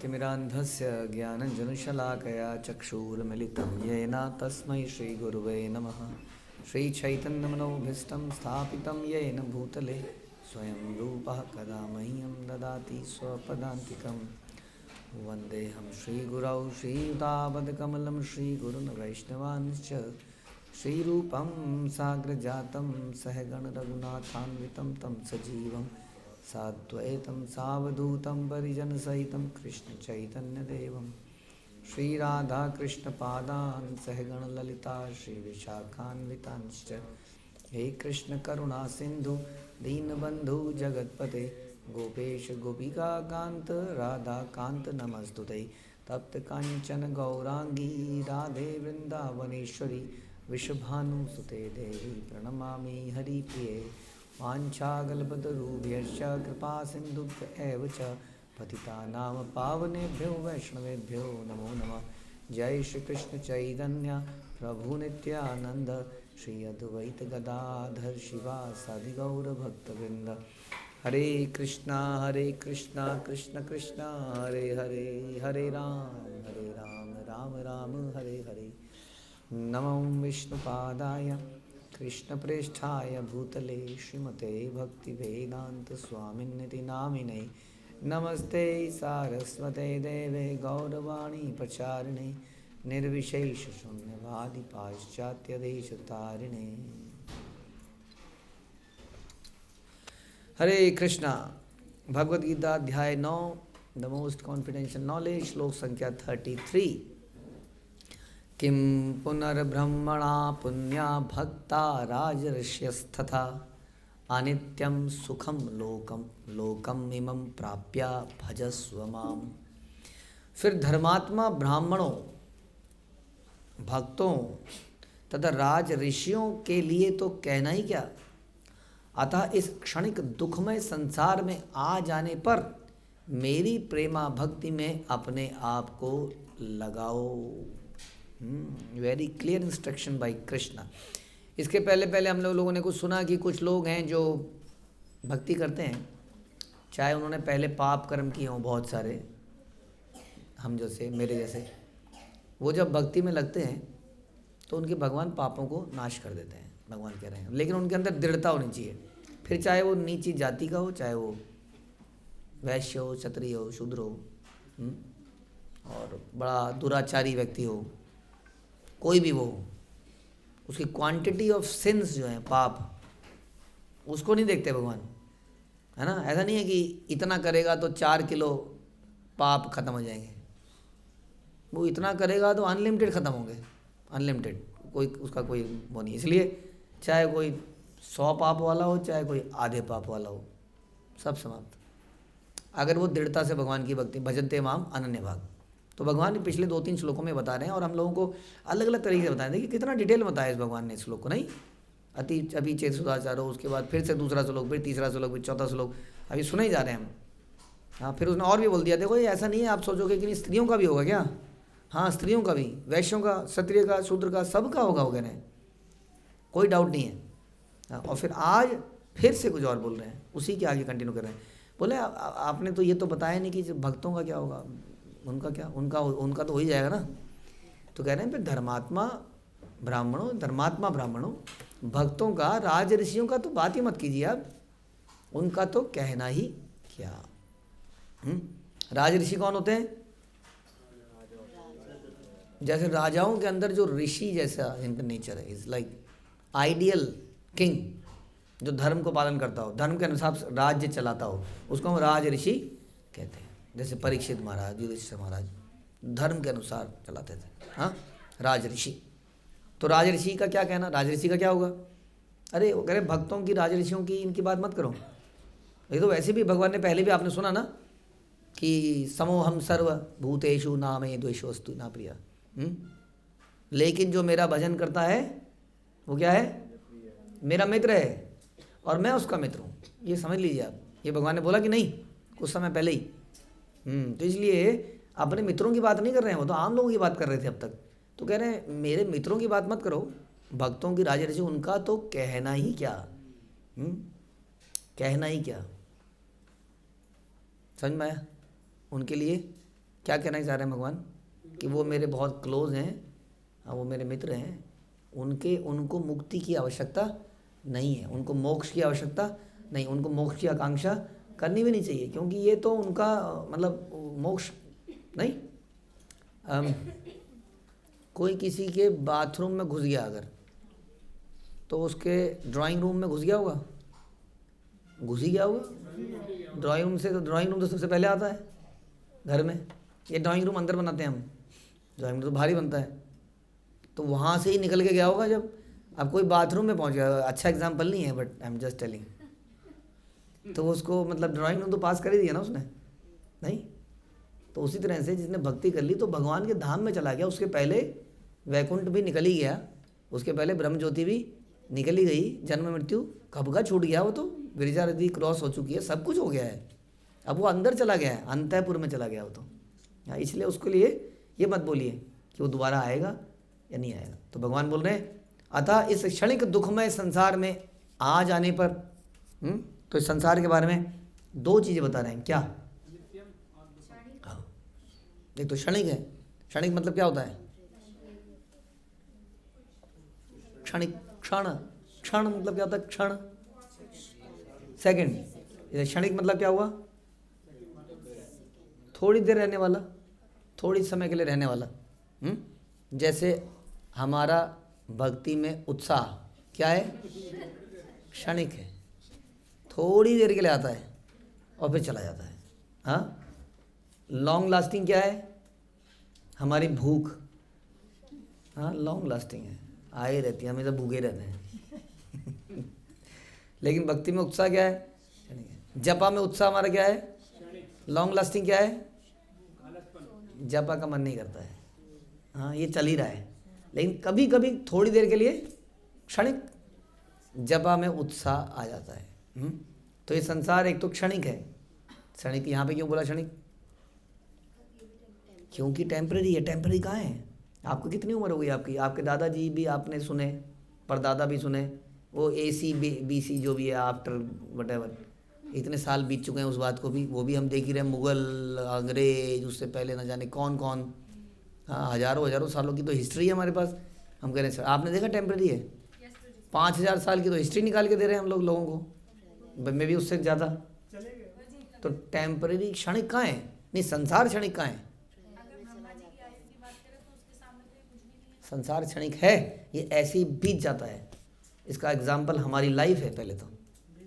ज्ञानतिमिरान्धस्य ज्ञानञ्जनशलाकया चक्षुरुन्मिलितं येन तस्मै श्रीगुरुवे नमः। श्रीचैतन्यमनोभीष्टं स्थापितं येन भूतले स्वयं रूपः कदा मह्यं ददाति स्वपदान्तिकं। वन्देऽहं श्रीगुरौ श्रीयुतापदकमलं श्रीगुरुन् वैष्णवांश्च श्रीरूपं साग्रजातं सहगणरघुनाथान्वितं तं सजीवं साद्वैतं सावधूतं परिजनसहितं कृष्णचैतन्यदेवं श्रीराधाकृष्णपादान् सहगणललिता श्रीविशाखान्वितांश्च। हे कृष्णकरुणासिन्धु दीनबन्धु जगत्पते गोपेश गोपिकान्त राधाकान्त नमस्तुते। तप्तकाञ्चन गौराङ्गी राधे वृन्दावनेश्वरी विश्वभानुसुते देवी प्रणमामि हरिप्रिये। वाञ्छाकल्पतरुभ्यश्च कृपासिन्धुभ्य एव च पतितानां पावनेभ्यो वैष्णवेभ्यो नमो नमः। जय श्री कृष्ण चैतन्य प्रभु नित्यानंद श्री अद्वैत गदाधर शिवासादि गौरभक्तवृंद। हरे कृष्णा कृष्ण कृष्णा हरे हरे, हरे राम राम राम हरे हरे। नमो विष्णुपादाय कृष्णप्रेष्ठाय भूतले श्रीमते भक्तिवेदांत स्वामिन्निति नामिने। नमस्ते सारस्वते देवे गौरवाणी प्रचारिणे निर्विशेष शून्यवादी पाश्चात्य देशतारिणे। हरे कृष्णा। भगवद गीता अध्याय 9 द मोस्ट कॉन्फिडेंशियल नॉलेज श्लोक संख्या 33। किं पुनर्ब्रह्मणा पुण्या भक्ता राजर्षयस्तथा अनित्यं सुखम लोकम इमं प्राप्या भजस्व माम। फिर धर्मात्मा ब्राह्मणों, भक्तों तथा राज ऋषियों के लिए तो कहना ही क्या। अतः इस क्षणिक दुखमय संसार में आ जाने पर मेरी प्रेमा भक्ति में अपने आप को लगाओ। Very clear instruction by Krishna. इसके पहले हम लोगों ने कुछ सुना कि कुछ लोग हैं जो भक्ति करते हैं, चाहे उन्होंने पहले पाप कर्म किए हों बहुत सारे, हम जैसे मेरे जैसे, वो जब भक्ति में लगते हैं तो उनके भगवान पापों को नाश कर देते हैं, भगवान कह रहे हैं। लेकिन उनके अंदर दृढ़ता होनी चाहिए। फिर चाहे वो नीची जाति का हो, चाहे वो वैश्य हो, क्षत्रिय हो, शूद्र हो, और बड़ा दुराचारी व्यक्ति हो, कोई भी वो, उसकी क्वांटिटी ऑफ सिंस जो है, पाप, उसको नहीं देखते भगवान, है ना। ऐसा नहीं है कि इतना करेगा तो 4 किलो पाप खत्म हो जाएंगे। वो इतना करेगा तो अनलिमिटेड खत्म होंगे, अनलिमिटेड, कोई उसका कोई वो नहीं। इसलिए चाहे कोई 100 पाप वाला हो, चाहे कोई आधे पाप वाला हो, सब समाप्त, अगर वो दृढ़ता से भगवान की भक्ति, भजन्ते माम अनन्य भाग। तो भगवान ने पिछले 2-3 श्लोकों में बता रहे हैं, और हम लोगों को अलग अलग तरीके से बताएं। देखिए कितना डिटेल बताया इस भगवान ने इस श्लोक को, नहीं। अभी चेत सुधाचारो, उसके बाद फिर से दूसरा श्लोक, फिर तीसरा श्लोक, फिर चौथा श्लोक, अभी सुने ही जा रहे हैं हम। हाँ, फिर उसने और भी बोल दिया। देखो ये ऐसा नहीं है आप सोचोगे कि नहीं, स्त्रियों का भी होगा क्या। हाँ, स्त्रियों का भी, वैश्यों का, क्षत्रिय का, शूद्र का, सबका होगा वगैरह, कोई डाउट नहीं है। हाँ, और फिर आज फिर से कुछ और बोल रहे हैं, उसी के आगे कंटिन्यू कर रहे हैं। बोले आपने तो ये तो बताया नहीं कि भक्तों का क्या होगा, उनका क्या, उनका तो हो ही जाएगा ना। तो कह रहे हैं फिर धर्मात्मा ब्राह्मणों भक्तों का, राज ऋषियों का तो बात ही मत कीजिए आप, उनका तो कहना ही क्या। राज ऋषि कौन होते हैं। जैसे राजाओं के अंदर जो ऋषि जैसा इनका नेचर है, इज लाइक आइडियल किंग, जो धर्म को पालन करता हो, धर्म के अनुसार राज्य चलाता हो, उसको हम राज ऋषि कहते हैं। जैसे परीक्षित महाराज, युधिष्ठिर महाराज धर्म के अनुसार चलाते थे। हाँ, राज ऋषि। तो राज ऋषि का क्या कहना, राज ऋषि का क्या होगा। अरे वो कह रहे भक्तों की, राज ऋषियों की, इनकी बात मत करो। ये तो वैसे भी भगवान ने पहले भी आपने सुना ना कि समोहम सर्व भूतेषु नामे द्वेषोस्तु ना प्रिया। लेकिन जो मेरा भजन करता है वो क्या है, मेरा मित्र है और मैं उसका मित्र हूँ। ये समझ लीजिए आप, ये भगवान ने बोला कि नहीं कुछ समय पहले ही। तो इसलिए अपने मित्रों की बात नहीं कर रहे हैं, वो तो आम लोगों की बात कर रहे थे अब तक। तो कह रहे हैं मेरे मित्रों की बात मत करो, भक्तों की राज ऋषि, उनका तो कहना ही क्या। कहना ही क्या, समझ में आया। उनके लिए क्या कहना चाह रहे हैं भगवान कि वो मेरे बहुत क्लोज हैं, हाँ वो मेरे मित्र हैं, उनको मुक्ति की आवश्यकता नहीं है, उनको मोक्ष की आवश्यकता नहीं, उनको मोक्ष की आकांक्षा करनी भी नहीं चाहिए, क्योंकि ये तो उनका मतलब मोक्ष नहीं। कोई किसी के बाथरूम में घुस गया अगर, तो उसके ड्राइंग रूम में घुस गया होगा, घुस ही गया होगा ड्राइंग रूम से, तो ड्राइंग रूम तो सबसे पहले आता है घर में। ये ड्राइंग रूम अंदर बनाते हैं हम, ड्राइंग रूम तो भारी बनता है, तो वहाँ से ही निकल के गया होगा। जब अब कोई बाथरूम में पहुँच गया, अच्छा एग्जाम्पल नहीं है but I am just telling, तो उसको मतलब ड्राइंग रूम तो पास कर ही दिया ना उसने, नहीं। तो उसी तरह से जिसने भक्ति कर ली तो भगवान के धाम में चला गया, उसके पहले वैकुंठ भी निकल ही गया, उसके पहले ब्रह्म ज्योति भी निकल ही गई, जन्म मृत्यु कब का छूट गया, वो तो गिरिजा नदी क्रॉस हो चुकी है, सब कुछ हो गया है, अब वो अंदर चला गया है, अंतःपुर में चला गया वो तो। इसलिए उसके लिए ये मत बोलिए कि वो दोबारा आएगा या नहीं आएगा। तो भगवान बोल रहे हैं अतः इस क्षणिक दुखमय संसार में आ जाने पर, तो इस संसार के बारे में दो चीज़ें बता रहे हैं। क्या? हाँ, एक तो क्षणिक है, क्षणिक मतलब क्या होता है? क्षणिक, क्षण, क्षण मतलब क्या होता है? क्षण, सेकंड। क्षणिक मतलब क्या हुआ? थोड़ी देर रहने वाला, थोड़ी समय के लिए रहने वाला। जैसे हमारा भक्ति में उत्साह क्या है? क्षणिक है, थोड़ी देर के लिए आता है और फिर चला जाता है। हाँ, लॉन्ग लास्टिंग क्या है? हमारी भूख, हाँ लॉन्ग लास्टिंग है, आए रहती है, हमें तो भूखे रहते हैं। लेकिन भक्ति में उत्साह क्या है? जपा में उत्साह हमारा क्या है? लॉन्ग लास्टिंग क्या है? जपा का मन नहीं करता है, हाँ ये चल ही रहा है, लेकिन कभी कभी थोड़ी देर के लिए क्षणिक जपा में उत्साह आ जाता है। तो ये संसार एक तो क्षणिक है। क्षणिक यहाँ पे क्यों बोला क्षणिक? क्योंकि टेम्परेरी है। टेम्परेरी कहाँ है? आपको कितनी उम्र हो गई आपकी? आपके दादाजी भी आपने सुने, परदादा भी सुने, वो AC BC जो भी है आफ्टर वटेवर, इतने साल बीत चुके हैं उस बात को भी, वो भी हम देख ही रहे हैं। मुग़ल, अंग्रेज, उससे पहले न जाने कौन कौन, हाँ हज़ारों हज़ारों सालों की तो हिस्ट्री है हमारे पास। हम कह रहे हैं सर आपने देखा टेम्परेरी है? 5000 साल की तो हिस्ट्री निकाल के दे रहे हैं हम लोगों को, मैं भी उससे ज़्यादा। तो टेम्परेरी क्षणिक कहाँ है? नहीं, संसार क्षणिक कहाँ है? संसार क्षणिक है, ये ऐसे ही बीत जाता है। इसका एग्जाम्पल हमारी लाइफ है। पहले तो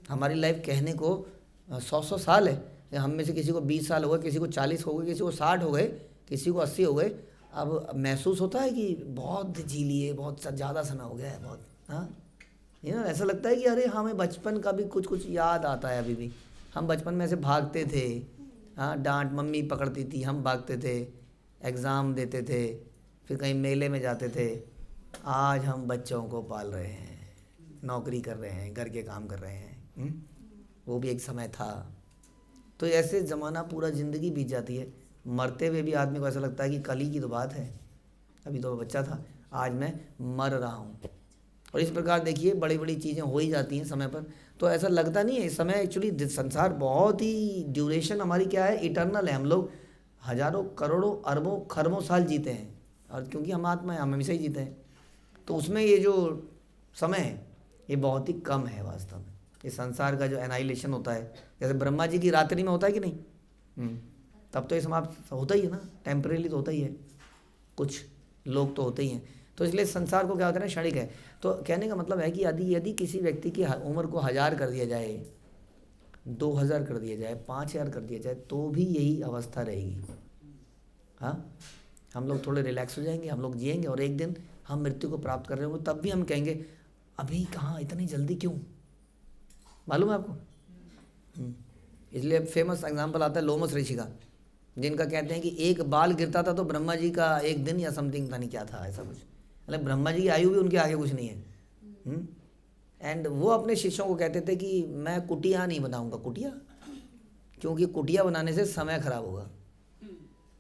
हमारी लाइफ कहने को 100 साल है, हम में से किसी को 20 साल हो गए, किसी को 40 हो गए, किसी को 60 हो गए, किसी को 80 हो गए। अब महसूस होता है कि बहुत जी लिए, बहुत ज़्यादा समय हो गया है, बहुत, हाँ ये ना ऐसा लगता है कि अरे हमें बचपन का भी कुछ कुछ याद आता है अभी भी। हम बचपन में ऐसे भागते थे, हाँ डांट मम्मी पकड़ती थी, हम भागते थे, एग्ज़ाम देते थे, फिर कहीं मेले में जाते थे। आज हम बच्चों को पाल रहे हैं, नौकरी कर रहे हैं, घर के काम कर रहे हैं। वो भी एक समय था। तो ऐसे ज़माना पूरा ज़िंदगी बीत जाती है। मरते हुए भी आदमी को ऐसा लगता है कि कल ही की तो बात है, अभी तो बच्चा था, आज मैं मर रहा हूँ। और इस प्रकार देखिए बड़ी बड़ी चीज़ें हो ही जाती हैं समय पर। तो ऐसा लगता नहीं है इस समय, एक्चुअली संसार बहुत ही ड्यूरेशन हमारी क्या है, इटर्नल है। हम लोग हज़ारों करोड़ों अरबों खरबों साल जीते हैं, और क्योंकि हम आत्मा हैं, हम हमेशा ही जीते हैं। तो उसमें ये जो समय है ये बहुत ही कम है वास्तव में। ये संसार का जो एनाइलेशन होता है, जैसे ब्रह्मा जी की रात्रि में होता है कि नहीं, तब तो ये समाप्त होता ही है ना, टेम्परेरी तो होता ही है, कुछ लोग तो होते ही हैं। तो इसलिए संसार को क्या होता है ना, क्षणिक है। तो कहने का मतलब है कि यदि किसी व्यक्ति की उम्र को 1000 कर दिया जाए, 2000 कर दिया जाए, 5000 कर दिया जाए, तो भी यही अवस्था रहेगी। हाँ, हम लोग थोड़े रिलैक्स हो जाएंगे, हम लोग जिएंगे, और एक दिन हम मृत्यु को प्राप्त कर रहे होंगे, तब भी हम कहेंगे अभी कहाँ, इतनी जल्दी क्यों? मालूम है आपको? इसलिए फेमस एग्जाम्पल आता है लोमस ऋषि का, जिनका कहते हैं कि एक बाल गिरता था तो ब्रह्मा जी का एक दिन या समथिंग, था नहीं क्या था ऐसा कुछ, मतलब ब्रह्मा जी की आयु भी उनके आगे कुछ नहीं है। एंड वो अपने शिष्यों को कहते थे कि मैं कुटिया नहीं बनाऊंगा, कुटिया, क्योंकि कुटिया बनाने से समय खराब होगा,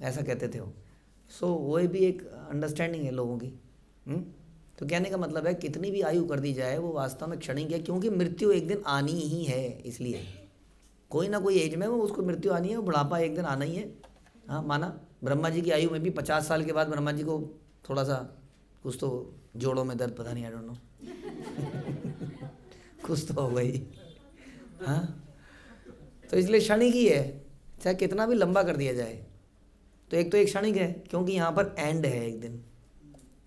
ऐसा कहते थे वो। सो वो भी एक अंडरस्टैंडिंग है लोगों की। तो कहने का मतलब है कितनी भी आयु कर दी जाए वो वास्तव में क्षणिक है, क्योंकि मृत्यु एक दिन आनी ही है। इसलिए कोई ना कोई एज में वो उसको मृत्यु आनी है, बुढ़ापा एक दिन आना ही है। हाँ माना, ब्रह्मा जी की आयु में भी 50 साल के बाद ब्रह्मा जी को थोड़ा सा कुछ तो जोड़ों में दर्द, पता नहीं, आई डोंट नो कुछ तो हो गई। हाँ, तो इसलिए क्षणिक ही है, चाहे कितना भी लंबा कर दिया जाए। तो एक क्षणिक है, क्योंकि यहाँ पर एंड है एक दिन,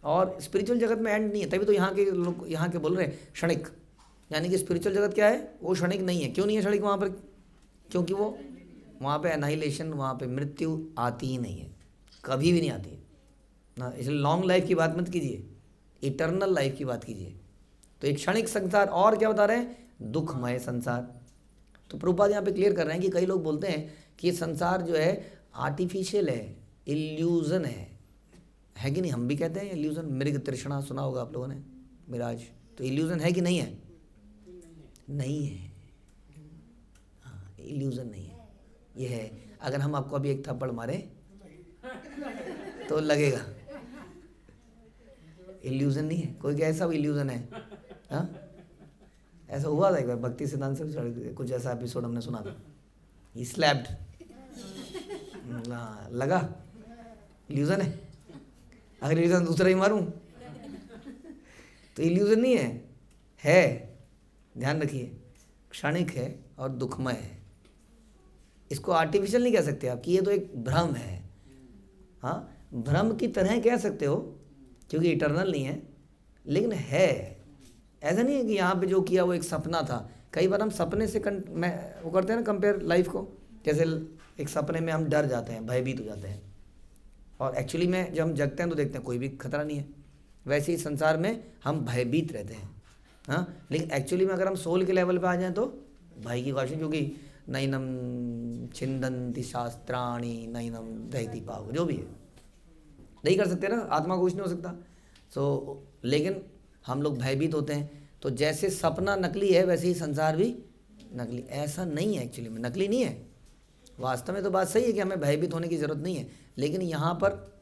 और स्पिरिचुअल जगत में एंड नहीं है। तभी तो यहाँ के लोग यहाँ के बोल रहे हैं क्षणिक, यानी कि स्पिरिचुअल जगत क्या है, वो क्षणिक नहीं है। क्यों नहीं है क्षणिक वहाँ पर? क्योंकि वो वहाँ पे एनाहिलेशन, वहाँ पे मृत्यु आती ही नहीं है, कभी भी नहीं आती है ना। इसलिए लॉन्ग लाइफ की बात मत कीजिए, इटर्नल लाइफ की बात कीजिए। तो एक क्षणिक संसार, और क्या बता रहे हैं, दुखमय संसार। तो प्रभुपाद यहाँ पे क्लियर कर रहे हैं कि कई लोग बोलते हैं कि ये संसार जो है आर्टिफिशियल है, इल्यूज़न है कि नहीं? हम भी कहते हैं इल्यूज़न। मृग तृष्णा सुना होगा आप लोगों ने, मिराज। तो इल्यूज़न है कि नहीं है? नहीं है, हाँ, इल्यूज़न नहीं है, ये है। अगर हम आपको अभी एक थप्पड़ मारे तो लगेगा, इल्यूज़न नहीं है। कोई क्या सब इल्यूज़न है? हाँ, ऐसा हुआ था एक बार भक्ति सिद्धांत से कुछ ऐसा एपिसोड हमने सुना था, ही स्लैप्ड, हाँ, लगा इल्यूज़न है। अगर इल्यूज़न दूसरा ही मारूं तो इल्यूज़न नहीं है, ध्यान रखिए, क्षणिक है और दुखमय है। इसको आर्टिफिशियल नहीं कह सकते आप कि ये तो एक भ्रम है। हाँ, भ्रम की तरह कह सकते हो क्योंकि इटर्नल नहीं है, लेकिन है। ऐसा नहीं है कि यहाँ पे जो किया वो एक सपना था। कई बार हम सपने से वो करते हैं ना कंपेयर लाइफ को। जैसे एक सपने में हम डर जाते हैं, भयभीत हो जाते हैं, और एक्चुअली में जब हम जगते हैं तो देखते हैं कोई भी खतरा नहीं है। वैसे ही संसार में हम भयभीत रहते हैं, हाँ, लेकिन एक्चुअली में अगर हम सोल के लेवल पे आ जाएं तो भाई की क्वेश्चन, क्योंकि नैनम छिंदंती शास्त्राणी नैनम दहती पाव, जो भी है नहीं कर सकते ना, आत्मा को कुछ नहीं हो सकता। सो लेकिन हम लोग भयभीत होते हैं। तो जैसे सपना नकली है वैसे ही संसार भी नकली। ऐसा नहीं है, एक्चुअली में नकली नहीं है। वास्तव में तो बात सही है कि हमें भयभीत होने की ज़रूरत नहीं है, लेकिन यहाँ पर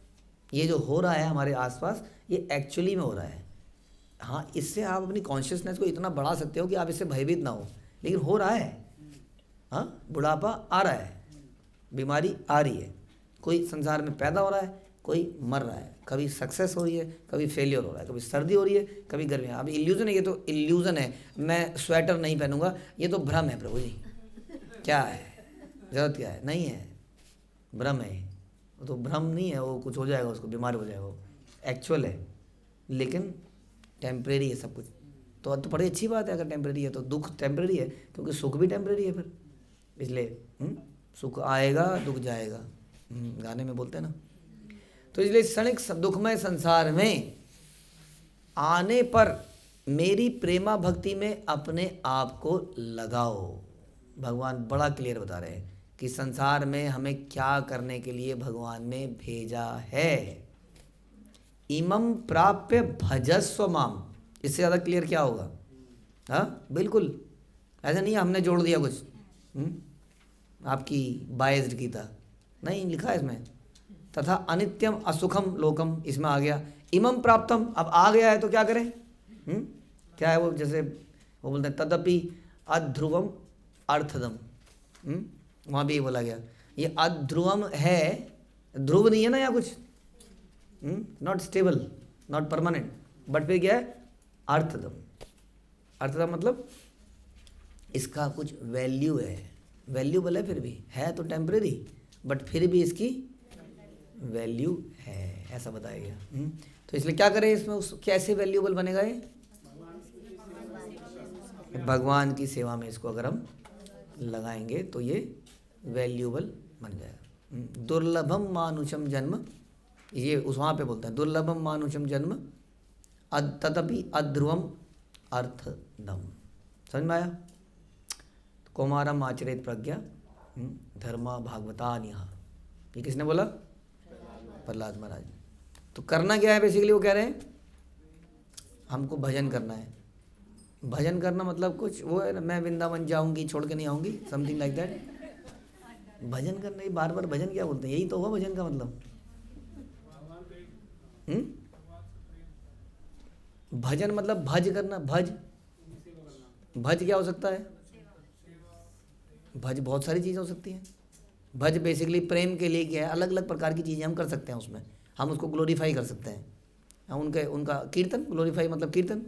ये जो हो रहा है हमारे आसपास, ये एक्चुअली में हो रहा है। हाँ, इससे आप अपनी कॉन्शियसनेस को इतना बढ़ा सकते हो कि आप इससे भयभीत ना हो, लेकिन हो रहा है। हाँ, बुढ़ापा आ रहा है, बीमारी आ रही है, कोई संसार में पैदा हो रहा है, कोई मर रहा है, कभी सक्सेस हो रही है, कभी फेलियर हो रहा है, कभी सर्दी हो रही है, कभी गर्मी। अब इल्यूज़न है, ये तो इल्यूज़न है। मैं स्वेटर नहीं पहनूंगा, ये तो भ्रम है प्रभु जी। क्या है, जरूरत क्या है? नहीं है, भ्रम है। वो तो भ्रम नहीं है, वो कुछ हो जाएगा, उसको बीमार हो जाएगा, वो एक्चुअल है, लेकिन टेम्परेरी है सब कुछ। तो बड़ी अच्छी बात है, अगर टेम्परेरी है तो। दुख टेम्परेरी है क्योंकि सुख भी टेम्परेरी है फिर, इसलिए सुख आएगा दुख जाएगा, गाने में बोलते हैं ना। तो इसलिए क्षणिक दुखमय संसार में आने पर मेरी प्रेमा भक्ति में अपने आप को लगाओ। भगवान बड़ा क्लियर बता रहे हैं कि संसार में हमें क्या करने के लिए भगवान ने भेजा है। इमं प्राप्य भजस्व माम, इससे ज़्यादा क्लियर क्या होगा? हाँ, बिल्कुल ऐसा नहीं है हमने जोड़ दिया कुछ, आपकी बायस्ड गीता नहीं, लिखा है इसमें। तथा अनित्यम असुखम लोकम, इसमें आ गया। इमं प्राप्तम, अब आ गया है तो क्या करें? क्या है वो, जैसे वो बोलते हैं तदपि अध्रुवम अर्थदम, वहाँ भी ये बोला गया। ये अध्रुवम है, ध्रुव नहीं है ना यहाँ कुछ, not stable, not permanent, but फिर क्या है? अर्थदम। अर्थदम मतलब इसका कुछ वैल्यू है, वैल्यूबल है, फिर भी है तो टेम्परेरी, बट फिर भी इसकी वैल्यू है, ऐसा बताया गया। तो इसलिए क्या करें इसमें, उस कैसे वैल्यूबल बनेगा ये? भगवान की सेवा में इसको अगर हम लगाएंगे तो ये वैल्यूबल बन जाएगा। दुर्लभम मानुषम जन्म, ये उस वहाँ पे बोलता है, दुर्लभम मानुषम जन्म तदपि अध्रुवम अर्थदम। समझ में आया? कौमारम आचरित प्रज्ञा धर्मा भागवता निहा, ये किसने बोला? प्रहलाद महाराज। तो करना क्या है बेसिकली, वो कह रहे हैं हमको भजन करना है। भजन करना मतलब कुछ वो है ना, मैं वृंदावन जाऊंगी छोड़ के नहीं आऊंगी, समथिंग लाइक दैट। भजन करना, ये बार बार भजन क्या बोलते हैं, यही तो हुआ भजन का मतलब। भजन मतलब भज करना, भज। भज क्या हो सकता है? भज बहुत सारी चीज़ें हो सकती हैं। भज बेसिकली प्रेम के लिए क्या है, अलग अलग प्रकार की चीज़ें हम कर सकते हैं उसमें, हम उसको ग्लोरीफाई कर सकते हैं। हम उनका कीर्तन, ग्लोरीफाई मतलब कीर्तन,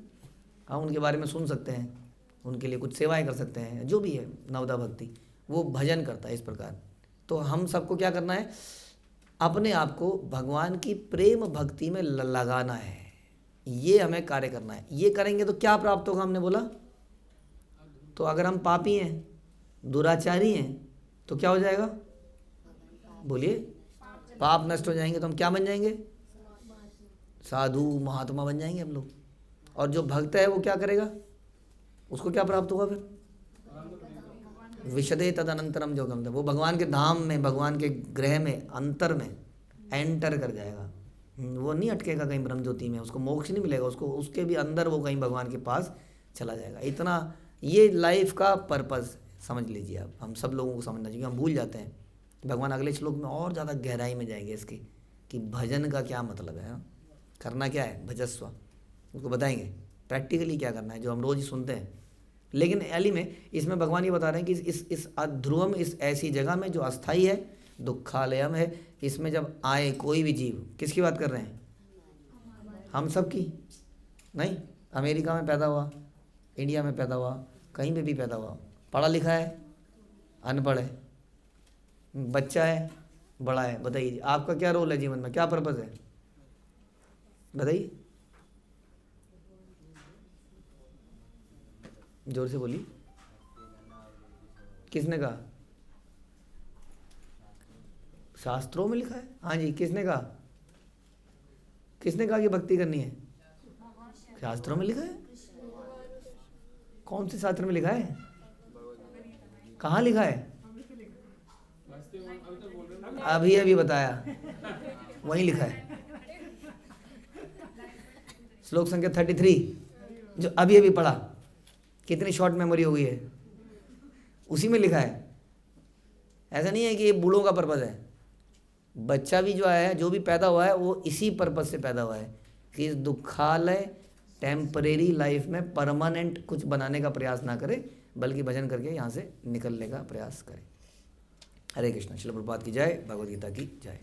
हम उनके बारे में सुन सकते हैं, उनके लिए कुछ सेवाएं कर सकते हैं, जो भी है नवदा भक्ति, वो भजन करता है इस प्रकार। तो हम सबको क्या करना है, अपने आप को भगवान की प्रेम भक्ति में लगाना है, ये हमें कार्य करना है। ये करेंगे तो क्या प्राप्त होगा, हमने बोला, तो अगर हम पापी हैं, दुराचारी हैं, तो क्या हो जाएगा, बोलिए, पाप नष्ट हो जाएंगे, तो हम क्या बन जाएंगे, साधु महात्मा बन जाएंगे हम लोग। और जो भक्त है वो क्या करेगा, उसको क्या प्राप्त होगा फिर, विशदे तद अनंतरम जो गम, वो भगवान के धाम में, भगवान के ग्रह में, अंतर में एंटर कर जाएगा। वो नहीं अटकेगा कहीं ब्रह्म ज्योति में, उसको मोक्ष नहीं मिलेगा, उसको उसके भी अंदर वो कहीं भगवान के पास चला जाएगा। इतना ये लाइफ का पर्पस समझ लीजिए आप, हम सब लोगों को समझना चाहिए, हम भूल जाते हैं। भगवान अगले श्लोक में और ज़्यादा गहराई में जाएंगे इसकी, कि भजन का क्या मतलब है, करना क्या है, भजस्व, उसको बताएंगे प्रैक्टिकली क्या करना है, जो हम रोज़ ही सुनते हैं। लेकिन एली में इसमें भगवान ये बता रहे हैं कि इस ध्रुवम, इस ऐसी जगह में जो अस्थाई है, दुखालयम है, इसमें जब आए कोई भी जीव, किसकी बात कर रहे हैं, हम सब की नहीं, अमेरिका में पैदा हुआ, इंडिया में पैदा हुआ, कहीं पे भी पैदा हुआ, पढ़ा लिखा है, अनपढ़ है, बच्चा है, बड़ा है, बताइए आपका क्या रोल है जीवन में, क्या पर्पस है, बताइए, जोर से बोलिए। किसने कहा, शास्त्रों में लिखा है, हाँ जी, किसने कहा, किसने कहा कि भक्ति करनी है, शास्त्रों में लिखा है। कौन से शास्त्र में लिखा है, कहाँ लिखा है, अभी अभी बताया, वहीं लिखा है, श्लोक संख्या 33 जो अभी अभी पढ़ा, कितनी शॉर्ट मेमोरी हो गई है, उसी में लिखा है। ऐसा नहीं है कि ये बूढ़ों का पर्पस है, बच्चा भी जो है, जो भी पैदा हुआ है, वो इसी पर्पस से पैदा हुआ है कि इस दुखालय टेम्परेरी लाइफ में परमानेंट कुछ बनाने का प्रयास ना करे, बल्कि भजन करके यहाँ से निकलने का प्रयास करे। हरे कृष्ण। श्रील प्रभुपाद की जय, भगवद गीता की जय।